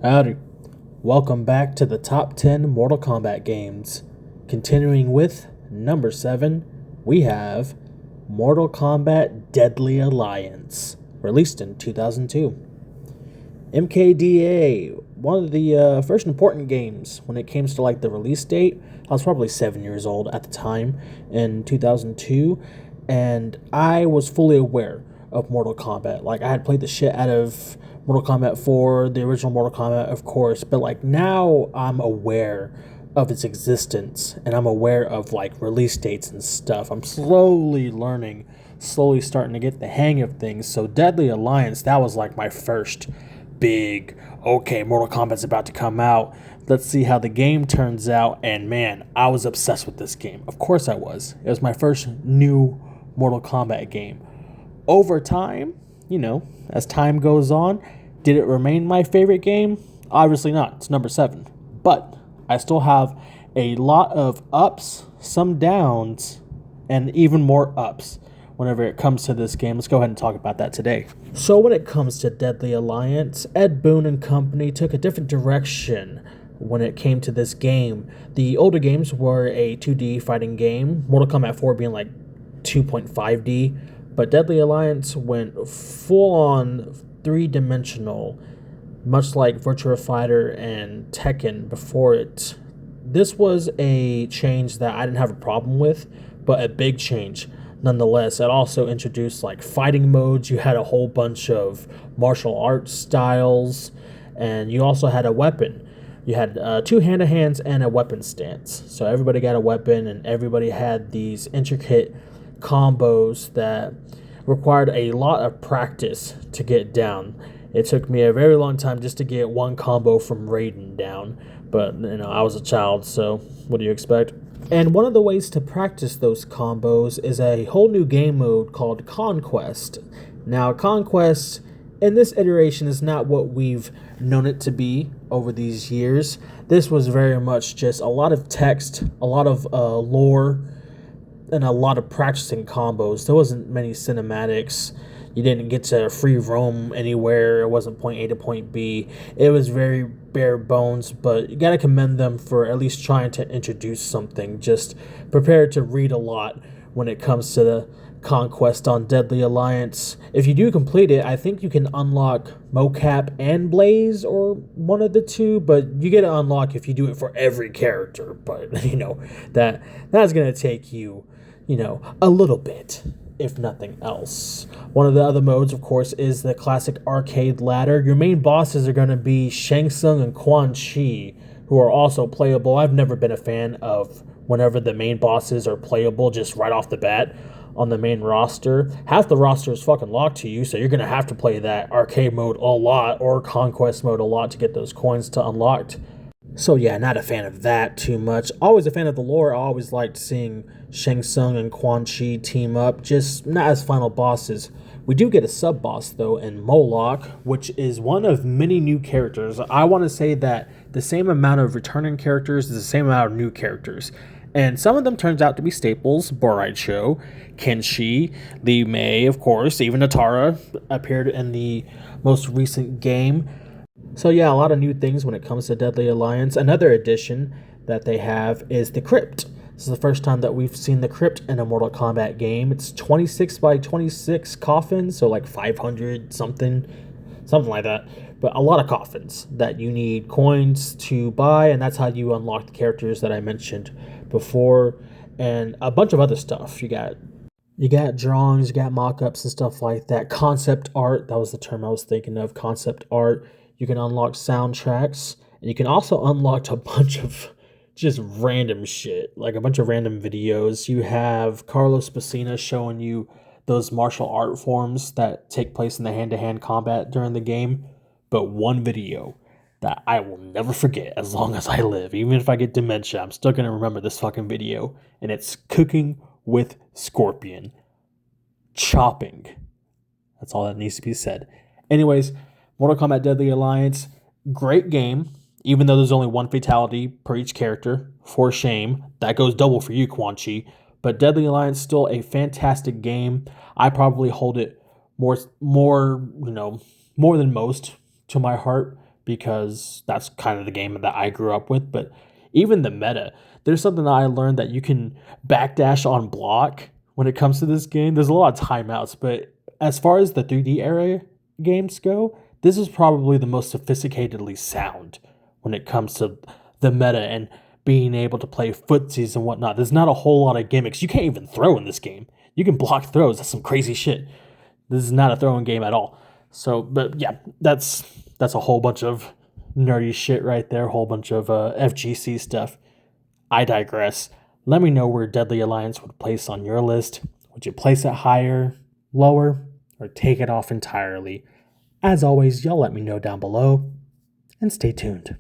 Howdy. Welcome back to the top 10 Mortal Kombat games. Continuing with number 7, we have Mortal Kombat Deadly Alliance, released in 2002. MKDA, one of the first important games when it came to like the release date. I was probably 7 years old at the time in 2002, and I was fully aware of Mortal Kombat. Like, I had played the shit out of Mortal Kombat 4, the original Mortal Kombat, of course, but like now I'm aware of its existence and I'm aware of like release dates and stuff. I'm slowly learning, slowly starting to get the hang of things. So Deadly Alliance, that was like my first big, okay, Mortal Kombat's about to come out. Let's see how the game turns out. And man, I was obsessed with this game. Of course I was. It was my first new Mortal Kombat game. Over time, as time goes on, did it remain my favorite game? Obviously not. It's number 7. But I still have a lot of ups, some downs, and even more ups whenever it comes to this game. Let's go ahead and talk about that today. So when it comes to Deadly Alliance, Ed Boon and company took a different direction when it came to this game. The older games were a 2D fighting game, Mortal Kombat 4 being like 2.5D, but Deadly Alliance went full-on three-dimensional, much like Virtua Fighter and Tekken before it. This was a change that I didn't have a problem with, but a big change nonetheless. It also introduced like fighting modes. You had a whole bunch of martial arts styles, and you also had a weapon. You had 2 hand-to-hands and a weapon stance. So everybody got a weapon, and everybody had these intricate combos that required a lot of practice to get down. It took me a very long time just to get one combo from Raiden down, but I was a child, so what do you expect? And one of the ways to practice those combos is a whole new game mode called Conquest. Now, Conquest in this iteration is not what we've known it to be over these years. This was very much just a lot of text, a lot of lore, and a lot of practicing combos. There wasn't many cinematics. You didn't get to free roam anywhere. It wasn't point A to point B. It was very bare bones, but you gotta commend them for at least trying to introduce something. Just prepare to read a lot when it comes to the Conquest on Deadly Alliance. If you do complete it, I think you can unlock Mocap and Blaze, or one of the two, but you get to unlock if you do it for every character. But that's gonna take you a little bit, if nothing else. One of the other modes, of course, is the classic arcade ladder. Your main bosses are going to be Shang Tsung and Quan Chi, who are also playable. I've never been a fan of whenever the main bosses are playable just right off the bat on the main roster. Half the roster is fucking locked to you, so you're going to have to play that arcade mode a lot or conquest mode a lot to get those coins to unlocked. So yeah, not a fan of that too much. Always a fan of the lore. I always liked seeing Shang Tsung and Quan Chi team up, just not as final bosses. We do get a sub-boss though in Moloch, which is one of many new characters. I want to say that the same amount of returning characters is the same amount of new characters. And some of them turns out to be staples. Boraicho, Kenshi, Li Mei, of course, even Natara appeared in the most recent game. So yeah, a lot of new things when it comes to Deadly Alliance. Another addition that they have is the Crypt. This is the first time that we've seen the Crypt in a Mortal Kombat game. It's 26 by 26 coffins, so like 500 something like that. But a lot of coffins that you need coins to buy, and that's how you unlock the characters that I mentioned before, and a bunch of other stuff. You got drawings, you got mock-ups and stuff like that. Concept art, that was the term I was thinking of, concept art. You can unlock soundtracks, and you can also unlock a bunch of just random shit, like a bunch of random videos. You have Carlos Pacina showing you those martial art forms that take place in the hand-to-hand combat during the game. But one video that I will never forget as long as I live, even if I get dementia, I'm still going to remember this fucking video. And it's cooking with Scorpion. Chopping. That's all that needs to be said. Anyways, Mortal Kombat Deadly Alliance, great game, even though there's only one fatality per each character. For shame. That goes double for you, Quan Chi. But Deadly Alliance, still a fantastic game. I probably hold it more than most to my heart because that's kind of the game that I grew up with. But even the meta, there's something that I learned that you can backdash on block when it comes to this game. There's a lot of timeouts, but as far as the 3D era games go, this is probably the most sophisticatedly sound when it comes to the meta and being able to play footsies and whatnot. There's not a whole lot of gimmicks. You can't even throw in this game. You can block throws. That's some crazy shit. This is not a throwing game at all. So, but yeah, that's a whole bunch of nerdy shit right there. A whole bunch of FGC stuff. I digress. Let me know where Deadly Alliance would place on your list. Would you place it higher, lower, or take it off entirely? As always, y'all let me know down below, and stay tuned.